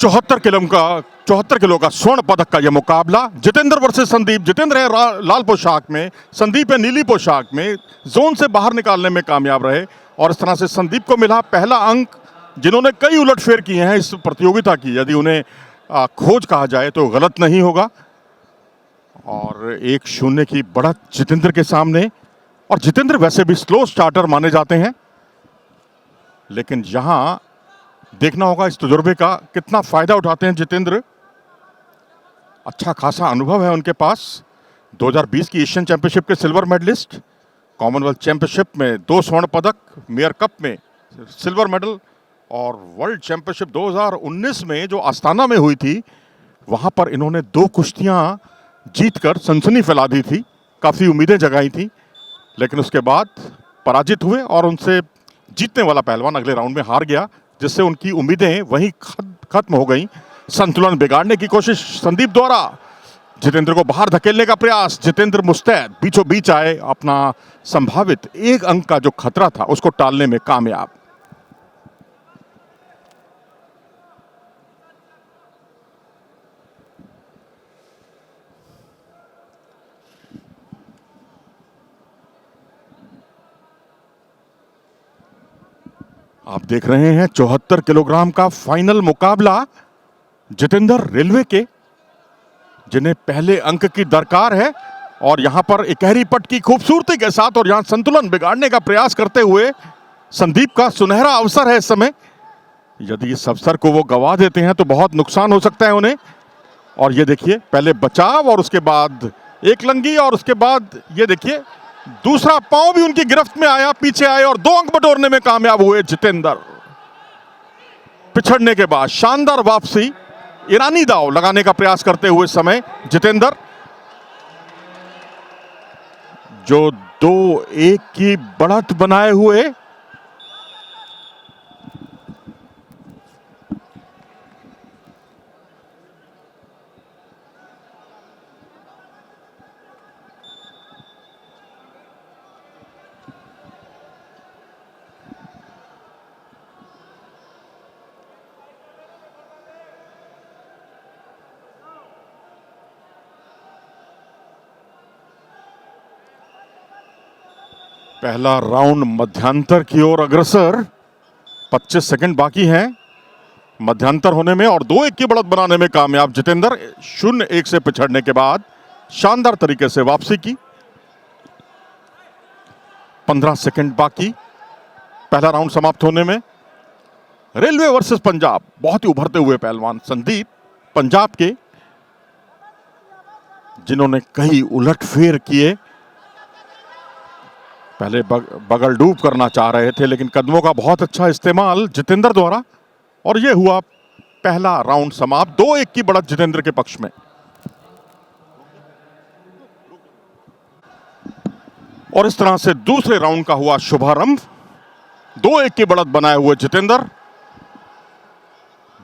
चौहत्तर किलो का स्वर्ण पदक का यह मुकाबला जितेंद्र वर्सेस संदीप। जितेंद्र है लाल पोशाक में, संदीप है नीली पोशाक में। जोन से बाहर निकालने में कामयाब रहे और इस तरह से संदीप को मिला पहला अंक, जिन्होंने कई उलटफेर किए हैं इस प्रतियोगिता की। यदि उन्हें खोज कहा जाए तो गलत नहीं होगा। और 1-0 की बढ़त जितेंद्र के सामने। और जितेंद्र वैसे भी स्लो स्टार्टर माने जाते हैं, लेकिन यहां देखना होगा इस तजुर्बे का कितना फायदा उठाते हैं जितेंद्र। अच्छा खासा अनुभव है उनके पास। 2020 की एशियन चैंपियनशिप के सिल्वर मेडलिस्ट, कॉमनवेल्थ चैंपियनशिप में 2 स्वर्ण पदक, मेयर कप में सिल्वर मेडल और वर्ल्ड चैंपियनशिप 2019 में जो आस्ताना में हुई थी, वहां पर इन्होंने 2 कुश्तियां जीतकर सनसनी फैला दी थी, काफी उम्मीदें जगाई थी, लेकिन उसके बाद पराजित हुए और उनसे जीतने वाला पहलवान अगले राउंड में हार गया, जिससे उनकी उम्मीदें वहीं खत्म हो गई। संतुलन बिगाड़ने की कोशिश संदीप द्वारा, जितेंद्र को बाहर धकेलने का प्रयास। जितेंद्र मुस्तैद बीचों बीच आए, अपना संभावित 1 अंक का जो खतरा था उसको टालने में कामयाब। आप देख रहे हैं 74 किलोग्राम का फाइनल मुकाबला। जितेंद्र रेलवे के, जिन्हें पहले अंक की दरकार है, और यहां पर इकहरी पट की खूबसूरती के साथ और यहां संतुलन बिगाड़ने का प्रयास करते हुए संदीप का सुनहरा अवसर है इस समय। यदि इस अवसर को वो गवा देते हैं तो बहुत नुकसान हो सकता है उन्हें। और ये देखिए, पहले बचाव और उसके बाद एक लंगी और उसके बाद ये देखिए दूसरा पांव भी उनकी गिरफ्त में आया, पीछे आए और 2 अंक बटोरने में कामयाब हुए जितेंद्र। पिछड़ने के बाद शानदार वापसी, ईरानी दाव लगाने का प्रयास करते हुए समय जितेंद्र, जो 2-1 की बढ़त बनाए हुए पहला राउंड मध्यांतर की ओर अग्रसर। 25 सेकंड बाकी हैं मध्यांतर होने में और 2-1 की बढ़त बनाने में कामयाब जितेंद्र। 0-1 से पिछड़ने के बाद शानदार तरीके से वापसी की। 15 सेकंड बाकी पहला राउंड समाप्त होने में। रेलवे वर्सेस पंजाब, बहुत ही उभरते हुए पहलवान संदीप, पंजाब के, जिन्होंने कई उलटफेर किए। पहले बगल डूब करना चाह रहे थे, लेकिन कदमों का बहुत अच्छा इस्तेमाल जितेंद्र द्वारा, और यह हुआ पहला राउंड समाप्त। 2-1 की बढ़त जितेंद्र के पक्ष में। और इस तरह से दूसरे राउंड का हुआ शुभारंभ। 2-1 की बढ़त बनाए हुए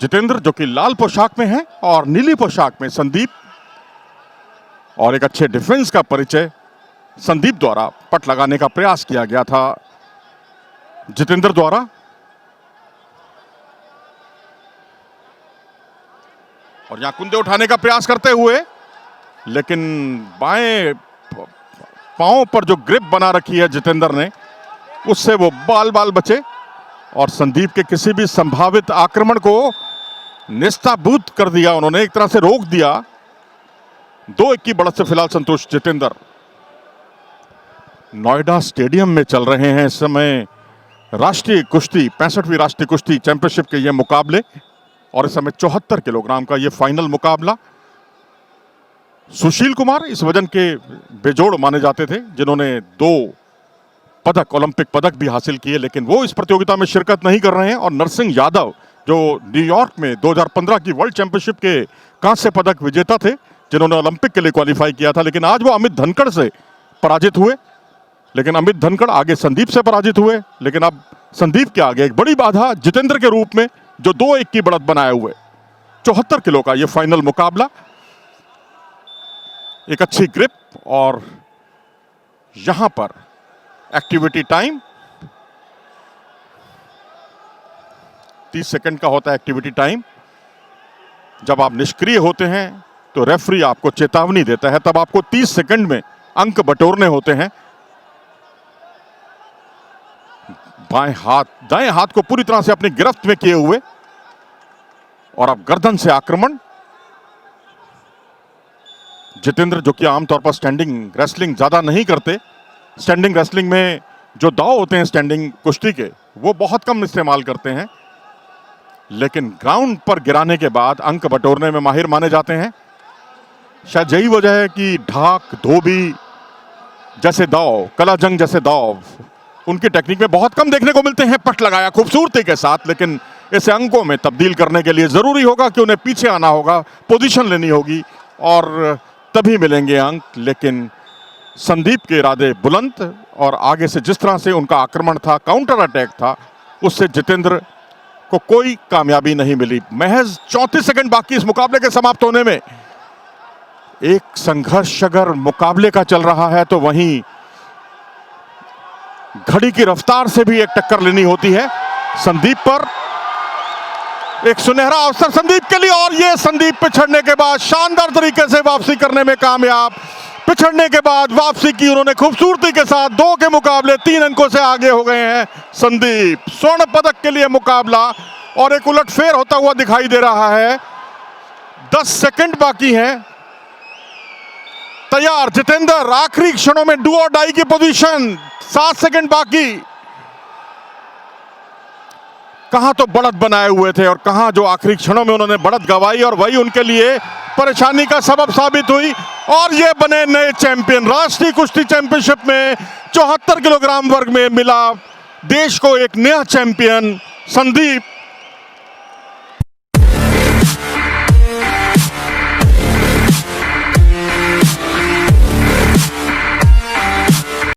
जितेंद्र जो कि लाल पोशाक में है और नीली पोशाक में संदीप, और एक अच्छे डिफेंस का परिचय संदीप द्वारा पट लगाने का प्रयास किया गया था जितेंद्र द्वारा। और यहां कुंदे उठाने का प्रयास करते हुए, लेकिन बाएं पांव पर जो ग्रिप बना रखी है जितेंद्र ने, उससे वो बाल बाल बचे और संदीप के किसी भी संभावित आक्रमण को निस्ताबूत कर दिया उन्होंने, एक तरह से रोक दिया। 2-1 की बढ़त से फिलहाल संतुष्ट जितेंद्र। नोएडा स्टेडियम में चल रहे हैं इस समय राष्ट्रीय कुश्ती, 65वीं राष्ट्रीय कुश्ती चैंपियनशिप के ये मुकाबले, और इस समय 74 किलोग्राम का ये फाइनल मुकाबला। सुशील कुमार इस वजन के बेजोड़ माने जाते थे, जिन्होंने 2 पदक, ओलंपिक पदक भी हासिल किए, लेकिन वो इस प्रतियोगिता में शिरकत नहीं कर रहे हैं। और नरसिंह यादव, जो न्यूयॉर्क में 2015 की वर्ल्ड चैंपियनशिप के कांस्य पदक विजेता थे, जिन्होंने ओलंपिक के लिए क्वालिफाई किया था, लेकिन आज वो अमित धनखड़ से पराजित हुए। लेकिन अमित धनखड़ आगे संदीप से पराजित हुए, लेकिन अब संदीप के आगे एक बड़ी बाधा जितेंद्र के रूप में, जो 2-1 की बढ़त बनाए हुए। 74 किलो का ये फाइनल मुकाबला। एक अच्छी ग्रिप और यहां पर एक्टिविटी टाइम 30 सेकंड का होता है एक्टिविटी टाइम। जब आप निष्क्रिय होते हैं तो रेफरी आपको चेतावनी देता है, तब आपको 30 सेकंड में अंक बटोरने होते हैं। दाएं हाथ को पूरी तरह से अपनी गिरफ्त में किए हुए और अब गर्दन से आक्रमण। जितेंद्र, जो कि आमतौर पर स्टैंडिंग रेसलिंग ज्यादा नहीं करते, स्टैंडिंग रेसलिंग में जो दांव होते हैं स्टैंडिंग कुश्ती के, वो बहुत कम इस्तेमाल करते हैं, लेकिन ग्राउंड पर गिराने के बाद अंक बटोरने में माहिर माने जाते हैं। शायद यही वजह है कि ढाक, धोबी जैसे दांव, कलाजंग जैसे दांव उनकी टेक्निक में बहुत कम देखने को मिलते हैं। पट लगाया खूबसूरती के साथ, लेकिन इसे अंकों में तब्दील करने के लिए जरूरी होगा कि उन्हें पीछे आना होगा, पोजीशन लेनी होगी और तभी मिलेंगे अंक। लेकिन संदीप के इरादे बुलंद और आगे से जिस तरह से उनका आक्रमण था, काउंटर अटैक था, उससे जितेंद्र को कोई कामयाबी नहीं मिली। महज 34 सेकंड बाकी इस मुकाबले के समाप्त होने में। एक संघर्ष अगर मुकाबले का चल रहा है तो वहीं घड़ी की रफ्तार से भी एक टक्कर लेनी होती है। संदीप पर एक सुनहरा अवसर संदीप के लिए, और ये संदीप पिछड़ने के बाद शानदार तरीके से वापसी करने में कामयाब। पिछड़ने के बाद वापसी की उन्होंने खूबसूरती के साथ। 2 के मुकाबले 3 अंकों से आगे हो गए हैं संदीप। स्वर्ण पदक के लिए मुकाबला और एक उलटफेर होता हुआ दिखाई दे रहा है। 10 सेकंड बाकी हैं। तैयार जितेंद्र, आखिरी क्षणों में डू और डाई की पोजीशन। 7 सेकंड बाकी। कहां तो बढ़त बनाए हुए थे और कहां जो आखिरी क्षणों में उन्होंने बढ़त गंवाई, और वही उनके लिए परेशानी का सबब साबित हुई। और ये बने नए चैंपियन। राष्ट्रीय कुश्ती चैंपियनशिप में 74 किलोग्राम वर्ग में मिला देश को एक नया चैंपियन संदीप।